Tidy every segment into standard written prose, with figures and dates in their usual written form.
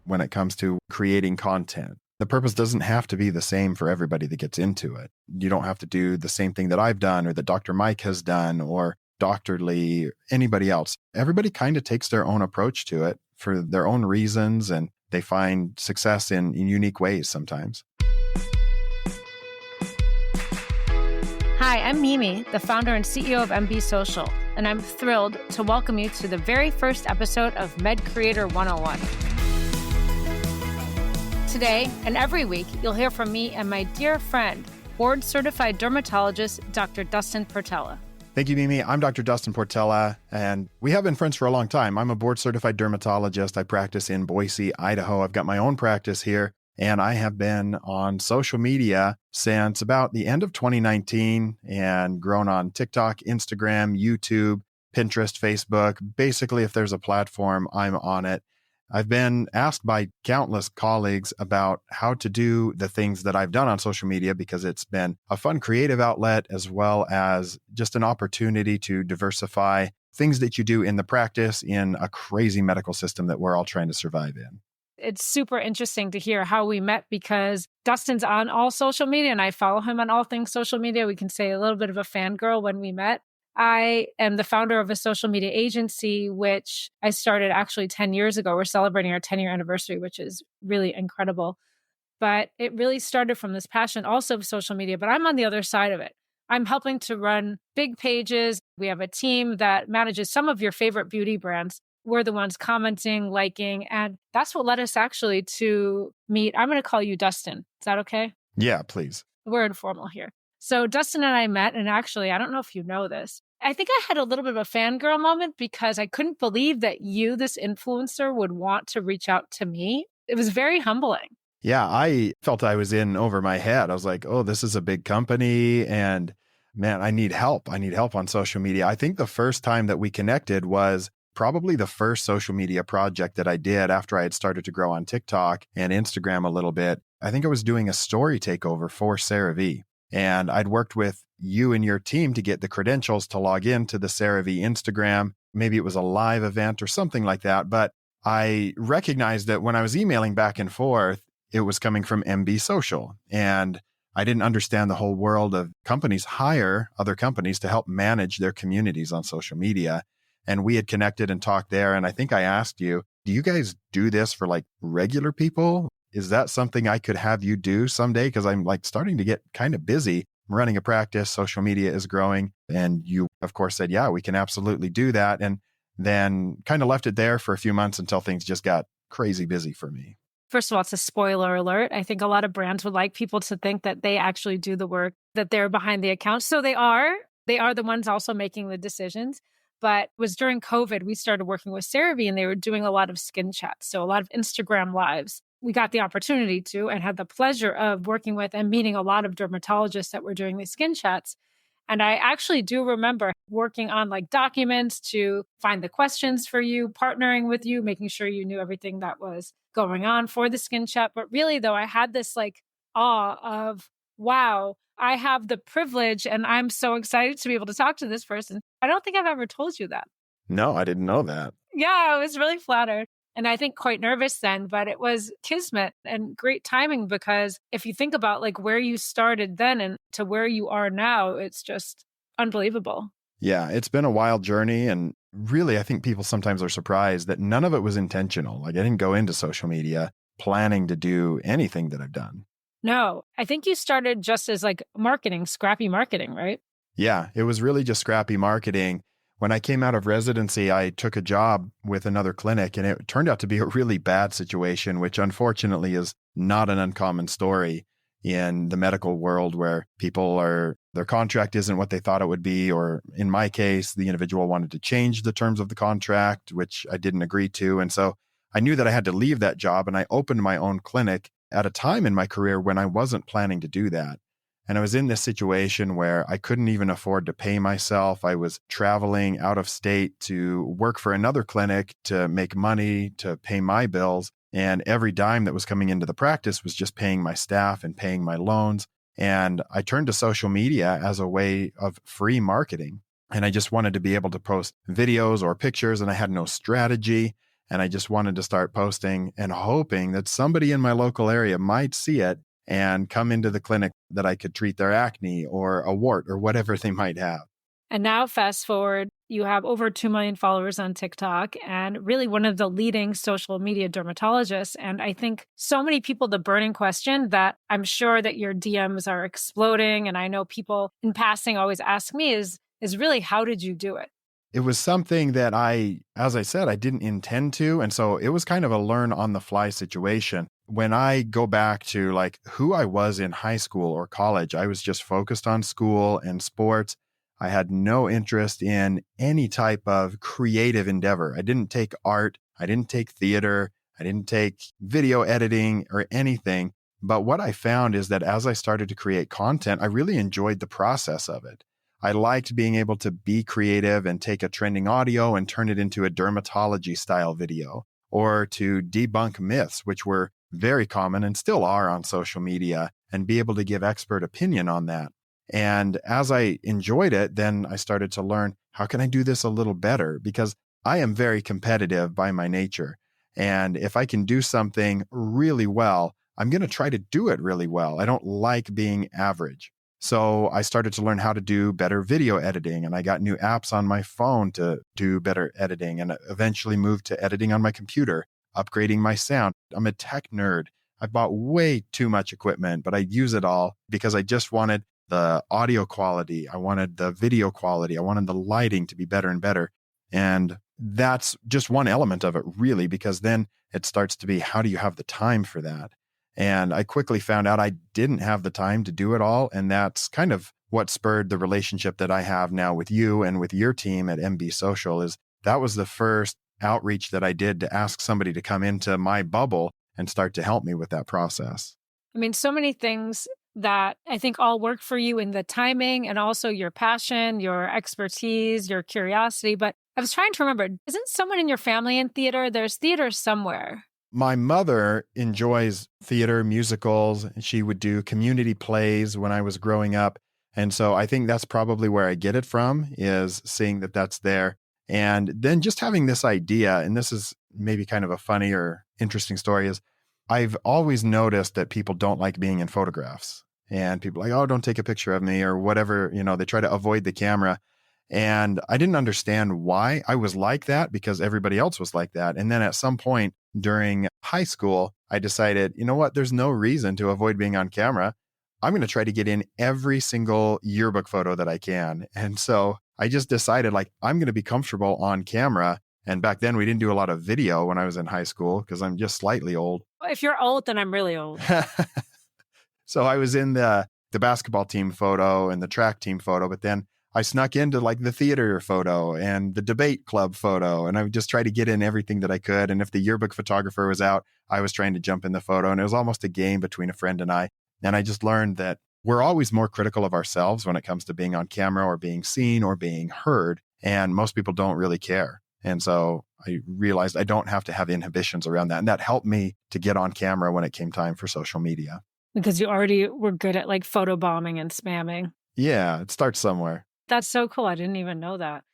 when it comes to creating content. The purpose doesn't have to be the same for everybody that gets into it. You don't have to do the same thing that I've done or that Dr. Mike has done or Dr. Lee, anybody else. Everybody kind of takes their own approach to it for their own reasons, and they find success in unique ways sometimes. Hi, I'm Mimi, the founder and CEO of MB Social, and I'm thrilled to welcome you to the very first episode of Med Creator 101. Today and every week, you'll hear from me and my dear friend, board-certified dermatologist, Dr. Dustin Portela. Thank you, Mimi. I'm Dr. Dustin Portela, and we have been friends for a long time. I'm a board-certified dermatologist. I practice in Boise, Idaho. I've got my own practice here, and I have been on social media since about the end of 2019 and grown on TikTok, Instagram, YouTube, Pinterest, Facebook. Basically, if there's a platform, I'm on it. I've been asked by countless colleagues about how to do the things that I've done on social media because it's been a fun creative outlet as well as just an opportunity to diversify things that you do in the practice in a crazy medical system that we're all trying to survive in. It's super interesting to hear how we met because Dustin's on all social media and I follow him on all things social media. We can say a little bit of a fangirl when we met. I am the founder of a social media agency, which I started actually 10 years ago. We're celebrating our 10-year anniversary, which is really incredible. But it really started from this passion also of social media, but I'm on the other side of it. I'm helping to run big pages. We have a team that manages some of your favorite beauty brands. We're the ones commenting, liking, and that's what led us actually to meet. I'm going to call you Dustin. Is that okay? Yeah, please. We're informal here. So Dustin and I met, and actually, I don't know if you know this. I think I had a little bit of a fangirl moment because I couldn't believe that you, this influencer, would want to reach out to me. It was very humbling. Yeah, I felt I was in over my head. I was like, oh, this is a big company and man, I need help. I need help on social media. I think the first time that we connected was probably the first social media project that I did after I had started to grow on TikTok and Instagram a little bit. I think I was doing a story takeover for CeraVe. And I'd worked with you and your team to get the credentials to log into the CeraVe Instagram. Maybe it was a live event or something like that. But I recognized that when I was emailing back and forth, it was coming from MB Social. And I didn't understand the whole world of companies hire other companies to help manage their communities on social media. And we had connected and talked there. And I think I asked you, do you guys do this for like regular people? Is that something I could have you do someday? Because I'm like starting to get kind of busy. I'm running a practice. Social media is growing. And you, of course, said, yeah, we can absolutely do that. And then kind of left it there for a few months until things just got crazy busy for me. First of all, it's a spoiler alert. I think a lot of brands would like people to think that they actually do the work, that they're behind the account. So they are. They are the ones also making the decisions. But it was during COVID, we started working with CeraVe and they were doing a lot of skin chats. So a lot of Instagram lives. We got the opportunity to and had the pleasure of working with and meeting a lot of dermatologists that were doing these skin chats. And I actually do remember working on like documents to find the questions for you, partnering with you, making sure you knew everything that was going on for the skin chat. But really, though, I had this like awe of, wow, I have the privilege and I'm so excited to be able to talk to this person. I don't think I've ever told you that. No, I didn't know that. Yeah, I was really flattered. And I think quite nervous then, but it was kismet and great timing because if you think about like where you started then and to where you are now, it's just unbelievable. Yeah, it's been a wild journey. And really, I think people sometimes are surprised that none of it was intentional. Like I didn't go into social media planning to do anything that I've done. No, I think you started just as like marketing, scrappy marketing, right? Yeah, it was really just scrappy marketing. When I came out of residency, I took a job with another clinic and it turned out to be a really bad situation, which unfortunately is not an uncommon story in the medical world where their contract isn't what they thought it would be. Or in my case, the individual wanted to change the terms of the contract, which I didn't agree to. And so I knew that I had to leave that job and I opened my own clinic at a time in my career when I wasn't planning to do that. And I was in this situation where I couldn't even afford to pay myself. I was traveling out of state to work for another clinic to make money, to pay my bills. And every dime that was coming into the practice was just paying my staff and paying my loans. And I turned to social media as a way of free marketing. And I just wanted to be able to post videos or pictures and I had no strategy. And I just wanted to start posting and hoping that somebody in my local area might see it and come into the clinic that I could treat their acne or a wart or whatever they might have. And now, fast forward, you have over 2 million followers on TikTok and really one of the leading social media dermatologists. And I think so many people, the burning question that I'm sure that your DMs are exploding. And I know people in passing always ask me is really, how did you do it? It was something that as I said, I didn't intend to. And so it was kind of a learn on the fly situation. When I go back to like who I was in high school or college, I was just focused on school and sports. I had no interest in any type of creative endeavor. I didn't take art. I didn't take theater. I didn't take video editing or anything. But what I found is that as I started to create content, I really enjoyed the process of it. I liked being able to be creative and take a trending audio and turn it into a dermatology style video, or to debunk myths, which were very common and still are on social media, and be able to give expert opinion on that. And as I enjoyed it, then I started to learn, how can I do this a little better? Because I am very competitive by my nature. And if I can do something really well, I'm going to try to do it really well. I don't like being average. So I started to learn how to do better video editing, and I got new apps on my phone to do better editing, and eventually moved to editing on my computer, upgrading my sound. I'm a tech nerd. I bought way too much equipment, but I use it all because I just wanted the audio quality. I wanted the video quality. I wanted the lighting to be better and better. And that's just one element of it, really, because then it starts to be, how do you have the time for that? And I quickly found out I didn't have the time to do it all. And that's kind of what spurred the relationship that I have now with you and with your team at MB Social. Is that was the first outreach that I did to ask somebody to come into my bubble and start to help me with that process. I mean, so many things that I think all work for you in the timing and also your passion, your expertise, your curiosity. But I was trying to remember, isn't someone in your family in theater? There's theater somewhere. My mother enjoys theater, musicals. She would do community plays when I was growing up. And so I think that's probably where I get it from, is seeing that that's there. And then just having this idea, and this is maybe kind of a funny or interesting story, is I've always noticed that people don't like being in photographs. And people are like, oh, don't take a picture of me or whatever. They try to avoid the camera. And I didn't understand why I was like that, because everybody else was like that. And then at some point during high school, I decided, you know what, there's no reason to avoid being on camera. I'm going to try to get in every single yearbook photo that I can. And so I just decided, like, I'm going to be comfortable on camera. And back then we didn't do a lot of video when I was in high school, because I'm just slightly old. If you're old, then I'm really old. So I was in the basketball team photo and the track team photo, but then I snuck into like the theater photo and the debate club photo. And I would just try to get in everything that I could. And if the yearbook photographer was out, I was trying to jump in the photo. And it was almost a game between a friend and I. And I just learned that we're always more critical of ourselves when it comes to being on camera or being seen or being heard. And most people don't really care. And so I realized I don't have to have inhibitions around that. And that helped me to get on camera when it came time for social media. Because you already were good at like photo bombing and spamming. Yeah, it starts somewhere. That's so cool. I didn't even know that.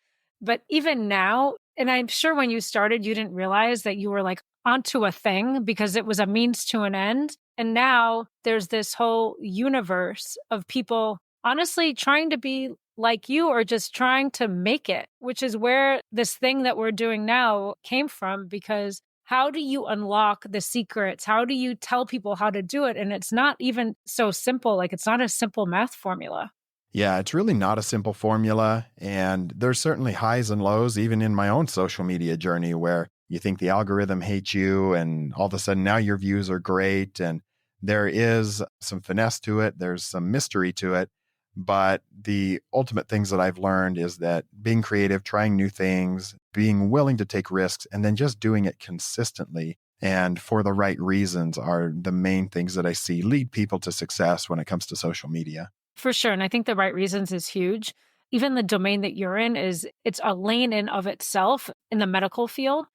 But even now, and I'm sure when you started, you didn't realize that you were like onto a thing because it was a means to an end. And now there's this whole universe of people honestly trying to be like you or just trying to make it, which is where this thing that we're doing now came from. Because how do you unlock the secrets? How do you tell people how to do it? And it's not even so simple. Like, it's not a simple math formula. Yeah, it's really not a simple formula. And there's certainly highs and lows, even in my own social media journey, where you think the algorithm hates you and all of a sudden now your views are great. And there is some finesse to it. There's some mystery to it. But the ultimate things that I've learned is that being creative, trying new things, being willing to take risks, and then just doing it consistently and for the right reasons are the main things that I see lead people to success when it comes to social media. For sure. And I think the right reasons is huge. Even the domain that you're in it's a lane in of itself in the medical field.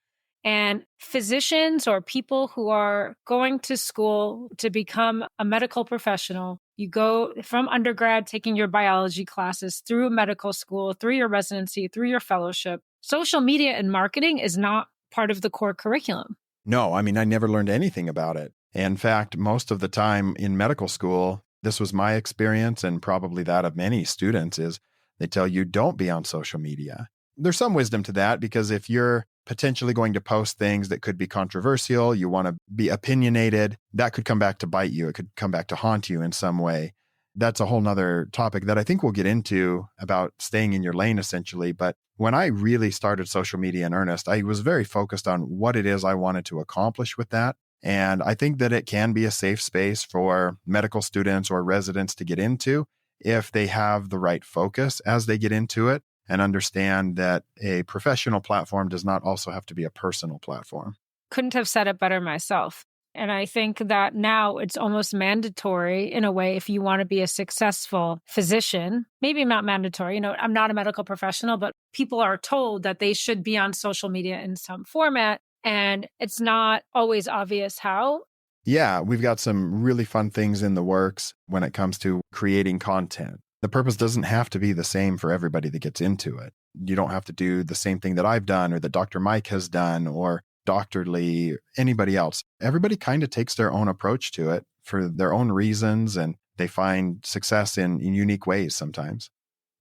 And physicians or people who are going to school to become a medical professional, you go from undergrad, taking your biology classes through medical school, through your residency, through your fellowship. Social media and marketing is not part of the core curriculum. No, I mean, I never learned anything about it. In fact, most of the time in medical school, this was my experience and probably that of many students is they tell you don't be on social media. There's some wisdom to that because if you're potentially going to post things that could be controversial, you want to be opinionated, that could come back to bite you. It could come back to haunt you in some way. That's a whole nother topic that I think we'll get into about staying in your lane, essentially. But when I really started social media in earnest, I was very focused on what it is I wanted to accomplish with that. And I think that it can be a safe space for medical students or residents to get into if they have the right focus as they get into it and understand that a professional platform does not also have to be a personal platform. Couldn't have said it better myself. And I think that now it's almost mandatory in a way if you want to be a successful physician. Maybe not mandatory. I'm not a medical professional, but people are told that they should be on social media in some format. And it's not always obvious how. Yeah, we've got some really fun things in the works when it comes to creating content. The purpose doesn't have to be the same for everybody that gets into it. You don't have to do the same thing that I've done or that Dr. Mike has done or Dr. Lee, anybody else. Everybody kind of takes their own approach to it for their own reasons, and they find success in unique ways sometimes.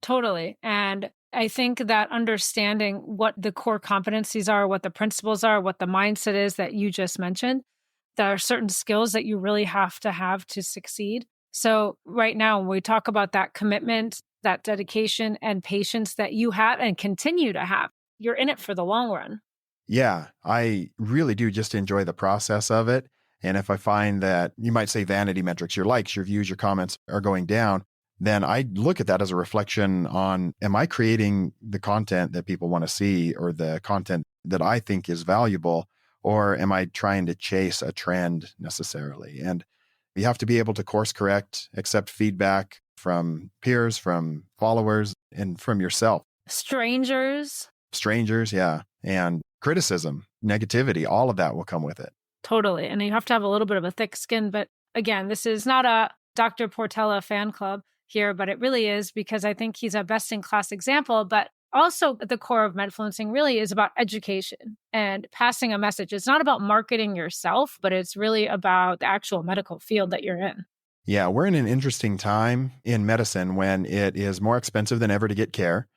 Totally. And I think that understanding what the core competencies are, what the principles are, what the mindset is that you just mentioned, there are certain skills that you really have to succeed. So right now, when we talk about that commitment, that dedication and patience that you have and continue to have, you're in it for the long run. Yeah, I really do just enjoy the process of it. And if I find that you might say vanity metrics, your likes, your views, your comments are going down, then I look at that as a reflection on, am I creating the content that people want to see or the content that I think is valuable, or am I trying to chase a trend necessarily? And you have to be able to course correct, accept feedback from peers, from followers, and from yourself. Strangers, yeah. And criticism, negativity, all of that will come with it. Totally. And you have to have a little bit of a thick skin. But again, this is not a Dr. Portela fan club here, but it really is because I think he's a best-in-class example. But also at the core of Medfluencing really is about education and passing a message. It's not about marketing yourself, but it's really about the actual medical field that you're in. Yeah, we're in an interesting time in medicine when it is more expensive than ever to get care.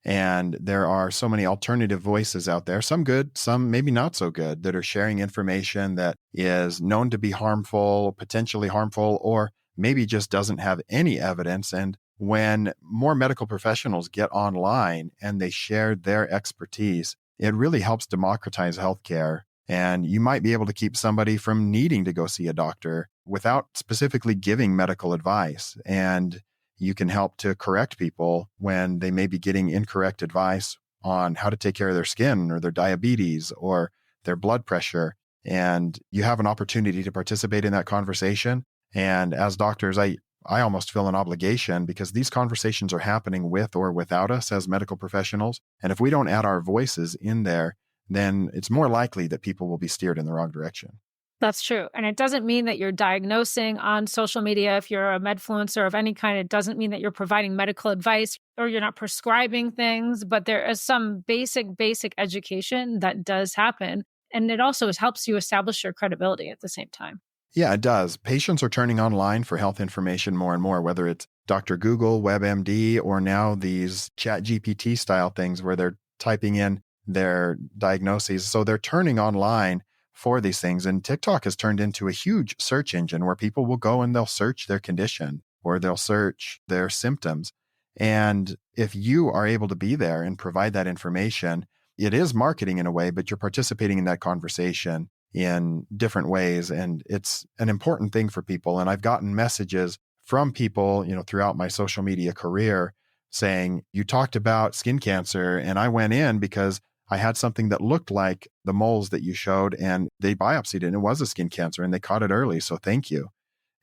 And there are so many alternative voices out there, some good, some maybe not so good, that are sharing information that is known to be harmful, potentially harmful, or maybe just doesn't have any evidence. And when more medical professionals get online and they share their expertise, it really helps democratize healthcare. And you might be able to keep somebody from needing to go see a doctor without specifically giving medical advice. And you can help to correct people when they may be getting incorrect advice on how to take care of their skin or their diabetes or their blood pressure. And you have an opportunity to participate in that conversation. And as doctors, I almost feel an obligation because these conversations are happening with or without us as medical professionals. And if we don't add our voices in there, then it's more likely that people will be steered in the wrong direction. That's true. And it doesn't mean that you're diagnosing on social media. If you're a medfluencer of any kind, it doesn't mean that you're providing medical advice or you're not prescribing things, but there is some basic education that does happen. And it also helps you establish your credibility at the same time. Yeah, it does. Patients are turning online for health information more and more, whether it's Dr. Google, WebMD, or now these ChatGPT style things where they're typing in their diagnoses. So they're turning online for these things. And TikTok has turned into a huge search engine where people will go and they'll search their condition or they'll search their symptoms. And if you are able to be there and provide that information, it is marketing in a way, but you're participating in that conversation in different ways. And it's an important thing for people. And I've gotten messages from people, throughout my social media career saying, you talked about skin cancer and I went in because I had something that looked like the moles that you showed and they biopsied it and it was a skin cancer and they caught it early. So thank you.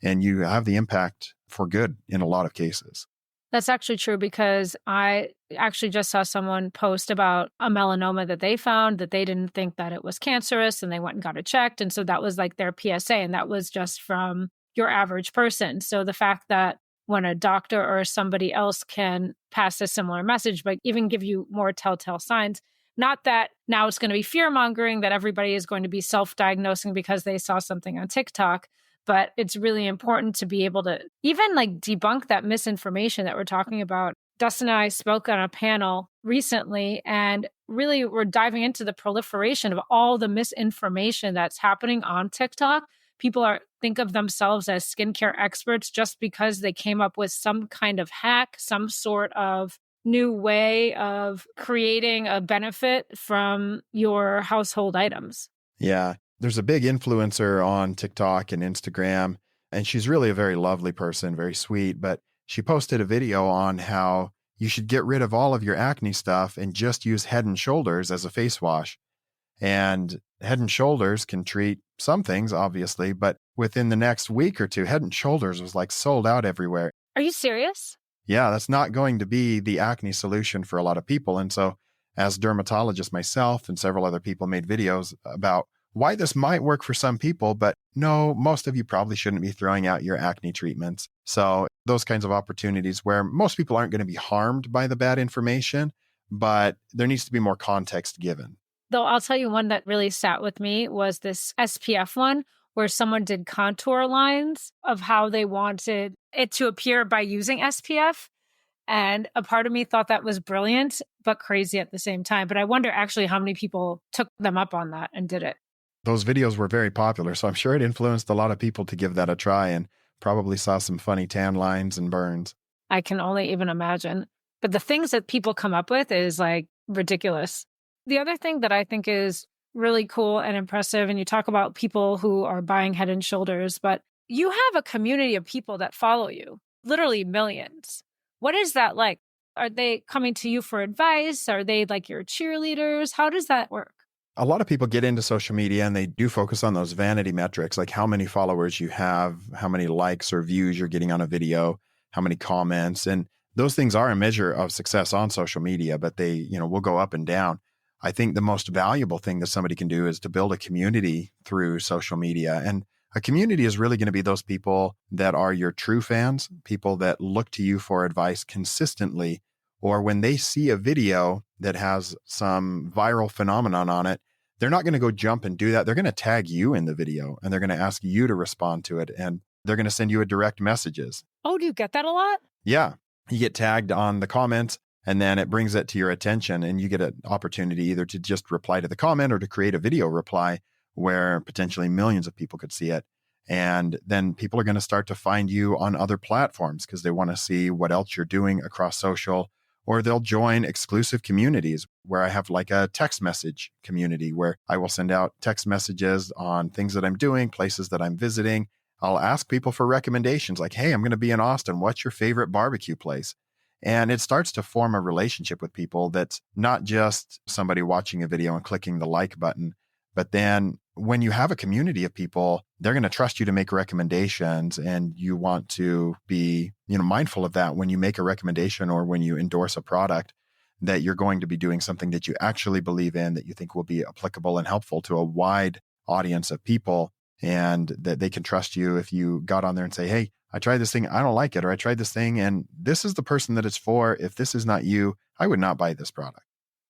And you have the impact for good in a lot of cases. That's actually true because I actually just saw someone post about a melanoma that they found that they didn't think that it was cancerous and they went and got it checked. And so that was like their PSA and that was just from your average person. So the fact that when a doctor or somebody else can pass a similar message, but even give you more telltale signs, Not that now it's going to be fear mongering, that everybody is going to be self-diagnosing because they saw something on TikTok, but it's really important to be able to even like debunk that misinformation that we're talking about. Dustin and I spoke on a panel recently, and really we're diving into the proliferation of all the misinformation that's happening on TikTok. People think of themselves as skincare experts just because they came up with some kind of hack, some sort of new way of creating a benefit from your household items. Yeah. There's a big influencer on TikTok and Instagram, and she's really a very lovely person, very sweet, but she posted a video on how you should get rid of all of your acne stuff and just use Head and Shoulders as a face wash. And Head and Shoulders can treat some things, obviously, but within the next week or two, Head and Shoulders was like sold out everywhere. Are you serious? Yeah, that's not going to be the acne solution for a lot of people. And so, as dermatologist myself and several other people made videos about why this might work for some people, but no, most of you probably shouldn't be throwing out your acne treatments. So those kinds of opportunities where most people aren't going to be harmed by the bad information, but there needs to be more context given. Though I'll tell you one that really sat with me was this SPF one where someone did contour lines of how they wanted it to appear by using SPF. And a part of me thought that was brilliant, but crazy at the same time. But I wonder actually how many people took them up on that and did it. Those videos were very popular, so I'm sure it influenced a lot of people to give that a try and probably saw some funny tan lines and burns. I can only even imagine. But the things that people come up with is like ridiculous. The other thing that I think is really cool and impressive, and you talk about people who are buying Head and Shoulders, but you have a community of people that follow you, literally millions. What is that like? Are they coming to you for advice? Are they like your cheerleaders? How does that work? A lot of people get into social media and they do focus on those vanity metrics, like how many followers you have, how many likes or views you're getting on a video, how many comments. And those things are a measure of success on social media, but they, will go up and down. I think the most valuable thing that somebody can do is to build a community through social media. And a community is really going to be those people that are your true fans, people that look to you for advice consistently, or when they see a video that has some viral phenomenon on it, they're not going to go jump and do that. They're going to tag you in the video and they're going to ask you to respond to it. And they're going to send you a direct messages. Oh, do you get that a lot? Yeah. You get tagged on the comments and then it brings it to your attention and you get an opportunity either to just reply to the comment or to create a video reply where potentially millions of people could see it. And then people are going to start to find you on other platforms because they want to see what else you're doing across social, or they'll join exclusive communities where I have like a text message community where I will send out text messages on things that I'm doing, places that I'm visiting. I'll ask people for recommendations like, hey, I'm going to be in Austin. What's your favorite barbecue place? And it starts to form a relationship with people that's not just somebody watching a video and clicking the like button, but then when you have a community of people, they're going to trust you to make recommendations, and you want to be, mindful of that when you make a recommendation or when you endorse a product, that you're going to be doing something that you actually believe in, that you think will be applicable and helpful to a wide audience of people, and that they can trust you if you got on there and say, hey, I tried this thing, I don't like it, or I tried this thing and this is the person that it's for. If this is not you, I would not buy this product.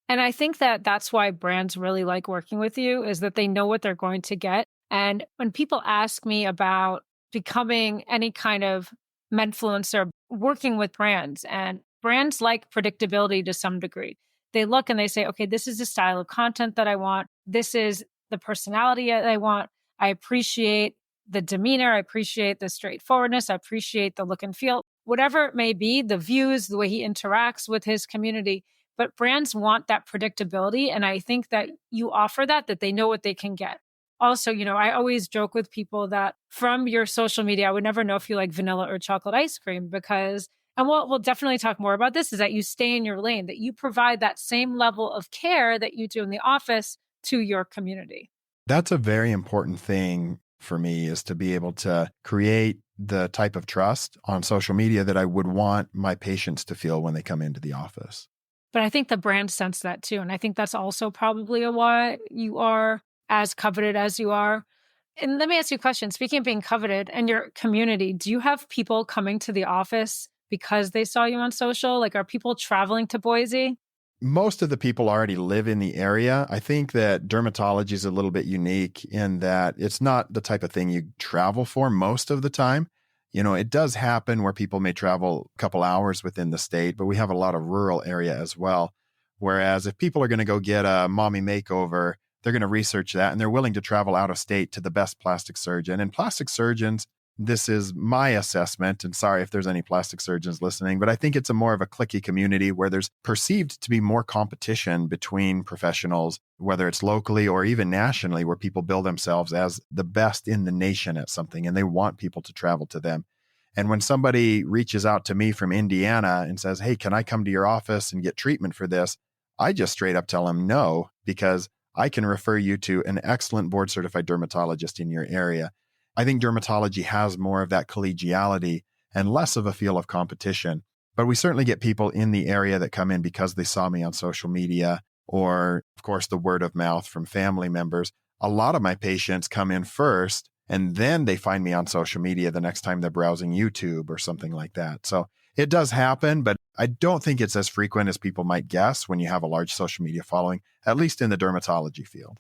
And I think that that's why brands really like working with you, is that they know what they're going to get. And when people ask me about becoming any kind of influencer, working with brands, and brands like predictability to some degree. They look and they say, okay, this is the style of content that I want. This is the personality that I want. I appreciate the demeanor. I appreciate the straightforwardness. I appreciate the look and feel, whatever it may be, the views, the way he interacts with his community. But brands want that predictability. And I think that you offer that they know what they can get. Also, I always joke with people that from your social media, I would never know if you like vanilla or chocolate ice cream because, and we'll definitely talk more about this, is that you stay in your lane, that you provide that same level of care that you do in the office to your community. That's a very important thing for me, is to be able to create the type of trust on social media that I would want my patients to feel when they come into the office. But I think the brand sense that too. And I think that's also probably why you are as coveted as you are. And let me ask you a question. Speaking of being coveted and your community, do you have people coming to the office because they saw you on social? Like, are people traveling to Boise? Most of the people already live in the area. I think that dermatology is a little bit unique in that it's not the type of thing you travel for most of the time. It does happen where people may travel a couple hours within the state, but we have a lot of rural area as well. Whereas if people are going to go get a mommy makeover, they're going to research that and they're willing to travel out of state to the best plastic surgeon. And plastic surgeons, this is my assessment, and sorry if there's any plastic surgeons listening, but I think it's a more of a cliquey community where there's perceived to be more competition between professionals, whether it's locally or even nationally, where people bill themselves as the best in the nation at something, and they want people to travel to them. And when somebody reaches out to me from Indiana and says, hey, can I come to your office and get treatment for this? I just straight up tell them no, because I can refer you to an excellent board certified dermatologist in your area. I think dermatology has more of that collegiality and less of a feel of competition. But we certainly get people in the area that come in because they saw me on social media or, of course, the word of mouth from family members. A lot of my patients come in first and then they find me on social media the next time they're browsing YouTube or something like that. So it does happen, but I don't think it's as frequent as people might guess when you have a large social media following, at least in the dermatology field.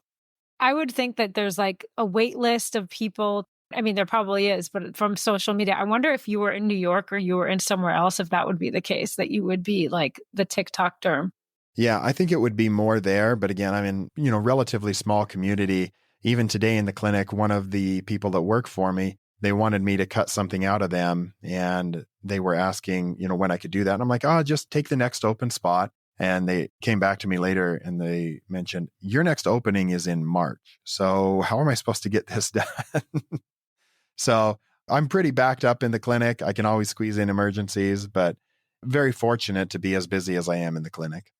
I would think that there's like a wait list of people. I mean, there probably is, but from social media, I wonder if you were in New York or you were in somewhere else, if that would be the case, that you would be like the TikTok derm. Yeah, I think it would be more there. But again, I'm in, relatively small community. Even today in the clinic, one of the people that work for me, they wanted me to cut something out of them. And they were asking, when I could do that. And I'm like, just take the next open spot. And they came back to me later and they mentioned, your next opening is in March. So how am I supposed to get this done? So I'm pretty backed up in the clinic. I can always squeeze in emergencies, but very fortunate to be as busy as I am in the clinic.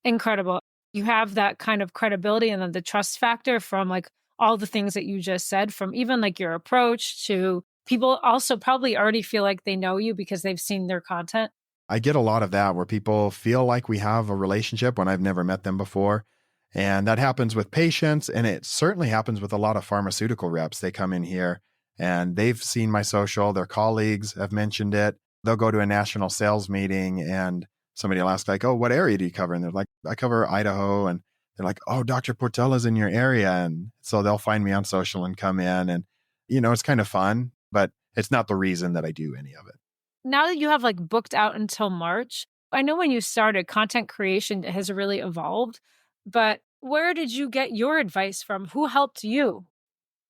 Incredible. You have that kind of credibility and then the trust factor from like all the things that you just said, from even like your approach to people also probably already feel like they know you because they've seen their content. I get a lot of that where people feel like we have a relationship when I've never met them before. And that happens with patients. And it certainly happens with a lot of pharmaceutical reps. They come in here and they've seen my social, their colleagues have mentioned it. They'll go to a national sales meeting and somebody will ask like, oh, what area do you cover? And they're like, I cover Idaho. And they're like, oh, Dr. Portella's in your area. And so they'll find me on social and come in and, it's kind of fun, but it's not the reason that I do any of it. Now that you have like booked out until March, I know when you started, content creation has really evolved, but where did you get your advice from? Who helped you?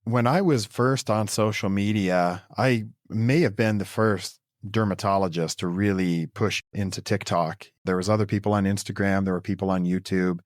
When I was first on social media, I may have been the first dermatologist to really push into TikTok. There was other people on Instagram, there were people on YouTube.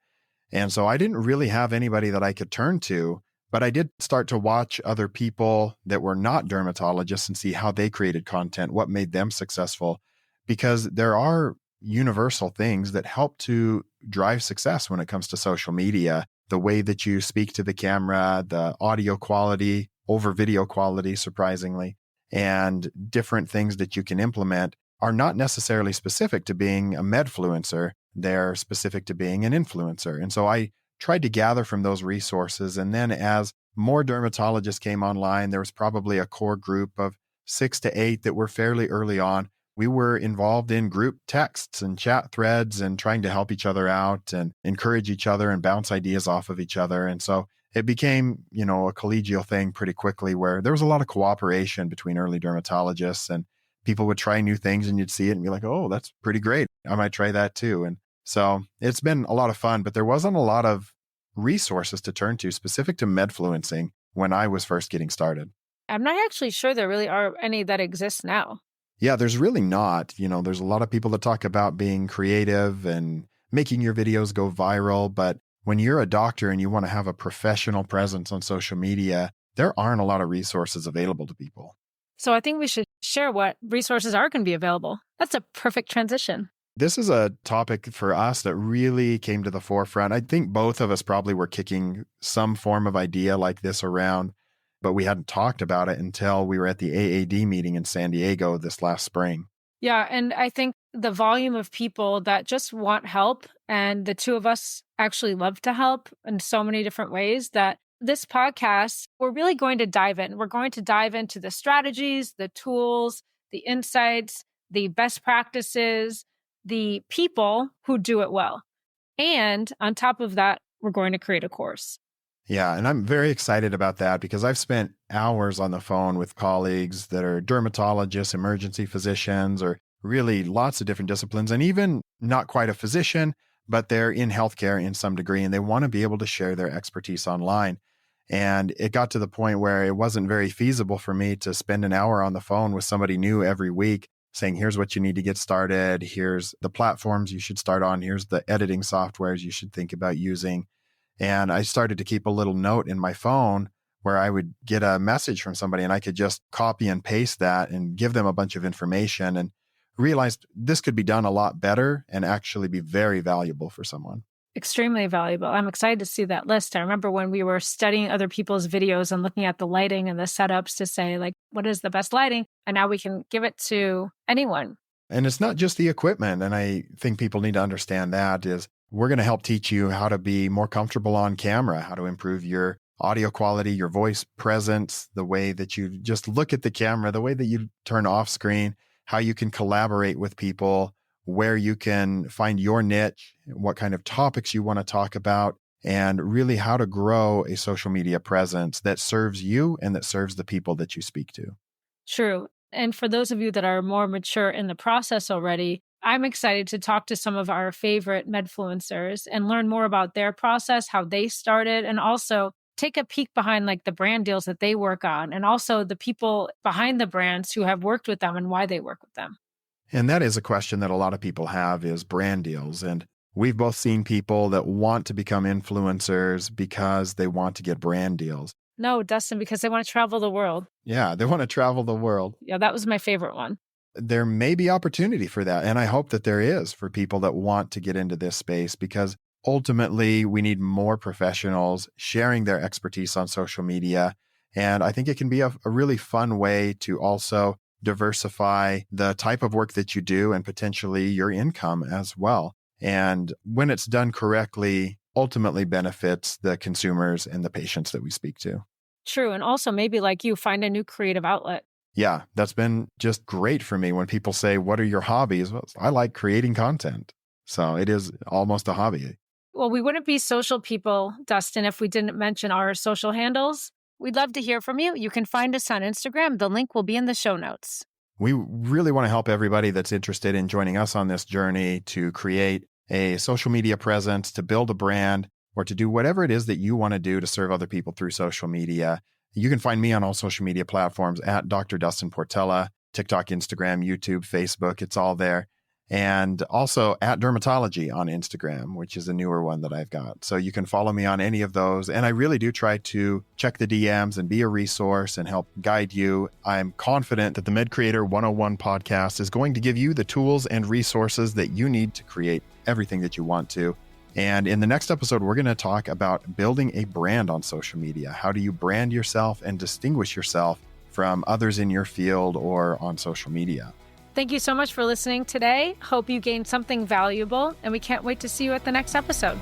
And so I didn't really have anybody that I could turn to, but I did start to watch other people that were not dermatologists and see how they created content, what made them successful, because there are universal things that help to drive success when it comes to social media. The way that you speak to the camera, the audio quality over video quality, surprisingly, and different things that you can implement are not necessarily specific to being a medfluencer. They're specific to being an influencer. And so I tried to gather from those resources. And then as more dermatologists came online, there was probably a core group of 6 to 8 that were fairly early on. We were involved in group texts and chat threads and trying to help each other out and encourage each other and bounce ideas off of each other. And so it became, a collegial thing pretty quickly where there was a lot of cooperation between early dermatologists and people would try new things and you'd see it and be like, oh, that's pretty great. I might try that too. And so it's been a lot of fun, but there wasn't a lot of resources to turn to specific to medfluencing when I was first getting started. I'm not actually sure there really are any that exist now. Yeah, there's really not. There's a lot of people that talk about being creative and making your videos go viral. But when you're a doctor and you want to have a professional presence on social media, there aren't a lot of resources available to people. So I think we should share what resources are going to be available. That's a perfect transition. This is a topic for us that really came to the forefront. I think both of us probably were kicking some form of idea like this around, but we hadn't talked about it until we were at the AAD meeting in San Diego this last spring. Yeah. And I think the volume of people that just want help, and the two of us actually love to help in so many different ways, that this podcast, we're really going to dive in. We're going to dive into the strategies, the tools, the insights, the best practices, the people who do it well. And on top of that, we're going to create a course. Yeah, and I'm very excited about that because I've spent hours on the phone with colleagues that are dermatologists, emergency physicians, or really lots of different disciplines, and even not quite a physician, but they're in healthcare in some degree, and they want to be able to share their expertise online. And it got to the point where it wasn't very feasible for me to spend an hour on the phone with somebody new every week saying, here's what you need to get started. Here's the platforms you should start on. Here's the editing softwares you should think about using. And I started to keep a little note in my phone where I would get a message from somebody and I could just copy and paste that and give them a bunch of information, and realized this could be done a lot better and actually be very valuable for someone. Extremely valuable. I'm excited to see that list. I remember when we were studying other people's videos and looking at the lighting and the setups to say, like, what is the best lighting? And now we can give it to anyone. And it's not just the equipment. And I think people need to understand that is we're going to help teach you how to be more comfortable on camera, how to improve your audio quality, your voice presence, the way that you just look at the camera, the way that you turn off screen, how you can collaborate with people, where you can find your niche, what kind of topics you want to talk about, and really how to grow a social media presence that serves you and that serves the people that you speak to. True. And for those of you that are more mature in the process already, I'm excited to talk to some of our favorite Medfluencers and learn more about their process, how they started, and also take a peek behind like the brand deals that they work on, and also the people behind the brands who have worked with them and why they work with them. And that is a question that a lot of people have is brand deals. And we've both seen people that want to become influencers because they want to get brand deals. No, Dustin, because they want to travel the world. Yeah, they want to travel the world. Yeah, that was my favorite one. There may be opportunity for that. And I hope that there is for people that want to get into this space, because ultimately we need more professionals sharing their expertise on social media. And I think it can be a really fun way to also diversify the type of work that you do and potentially your income as well. And when it's done correctly, ultimately benefits the consumers and the patients that we speak to. True. And also maybe like you find a new creative outlet. Yeah, that's been just great for me when people say, what are your hobbies? Well, I like creating content. So it is almost a hobby. Well, we wouldn't be social people, Dustin, if we didn't mention our social handles. We'd love to hear from you. You can find us on Instagram. The link will be in the show notes. We really want to help everybody that's interested in joining us on this journey to create a social media presence, to build a brand, or to do whatever it is that you want to do to serve other people through social media. You can find me on all social media platforms at Dr. Dustin Portella, TikTok, Instagram, YouTube, Facebook. It's all there. And also at Dermatology on Instagram, which is a newer one that I've got. So you can follow me on any of those. And I really do try to check the DMs and be a resource and help guide you. I'm confident that the Med Creator 101 podcast is going to give you the tools and resources that you need to create everything that you want to. And in the next episode, we're going to talk about building a brand on social media. How do you brand yourself and distinguish yourself from others in your field or on social media? Thank you so much for listening today. Hope you gained something valuable, and we can't wait to see you at the next episode.